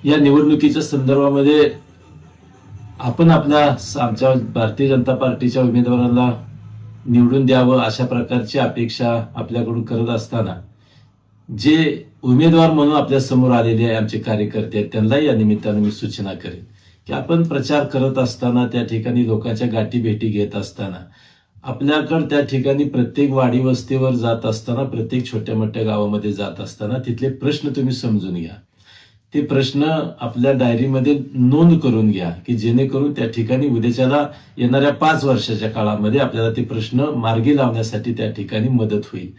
या निवडणुकीच्या संदर्भामध्ये आपण आमच्या भारतीय जनता पार्टीच्या उमेदवाराला निवडून द्यावं अशा प्रकारची अपेक्षा आपल्याकडून करत असताना जे उमेदवार म्हणून आपल्या समोर आलेले आहे आमचे कार्यकर्ते आहेत त्यांना या निमित्तानं मी सूचना करेन की आपण प्रचार करत असताना त्या ठिकाणी लोकांच्या गाठी भेटी घेत असताना आपल्याकडे त्या ठिकाणी प्रत्येक वाडी वस्तीवर जात असताना प्रत्येक छोट्या मोठ्या गावामध्ये जात असताना तिथले प्रश्न तुम्ही समजून घ्या. ते प्रश्न आपल्या डायरीमध्ये नोंद करून घ्या की जेणेकरून त्या ठिकाणी उद्याच्याला येणाऱ्या 5 वर्षाच्या काळामध्ये आपल्याला ते प्रश्न मार्गी लावण्यासाठी त्या ठिकाणी मदत होईल.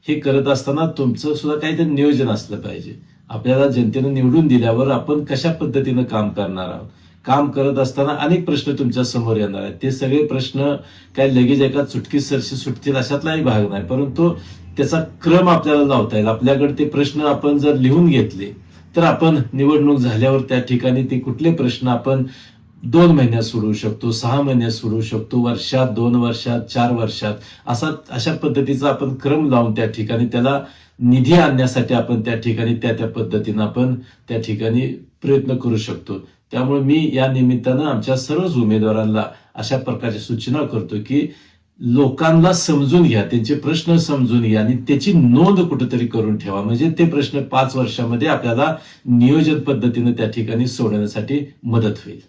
हे करत असताना तुमचं सुद्धा काहीतरी नियोजन असलं पाहिजे. आपल्याला जनतेनं निवडून दिल्यावर आपण कशा पद्धतीनं काम करणार आहोत. काम करत असताना अनेक प्रश्न तुमच्या समोर येणार आहेत. ते सगळे प्रश्न काय लगेच एका चुटकीसरशी सुटतील अशातलाही भाग नाही, परंतु त्याचा क्रम आपल्याला लावता येईल. आपल्याकडे ते प्रश्न आपण जर लिहून घेतले तर आपण निवडणूक झाल्यावर त्या ठिकाणी ते कुठले प्रश्न आपण 2 महिन्यात सोडवू शकतो, 6 महिन्यात सोडवू शकतो, वर्षात, 2 वर्षात, 4 वर्षात अशा पद्धतीचा आपण क्रम लावून त्या ठिकाणी त्याला निधी आणण्यासाठी आपण त्या ठिकाणी त्या पद्धतीनं आपण त्या ठिकाणी प्रयत्न करू शकतो. त्यामुळे मी या निमित्तानं आमच्या सर्वच उमेदवारांना अशा प्रकारच्या सूचना करतो की लोकांना समजून घ्या, त्यांचे प्रश्न समजून घ्या आणि त्याची नोंद कुठेतरी करून ठेवा. म्हणजे ते प्रश्न 5 वर्षामध्ये आपल्याला नियोजित पद्धतीने त्या ठिकाणी सोडवण्यासाठी मदत होईल.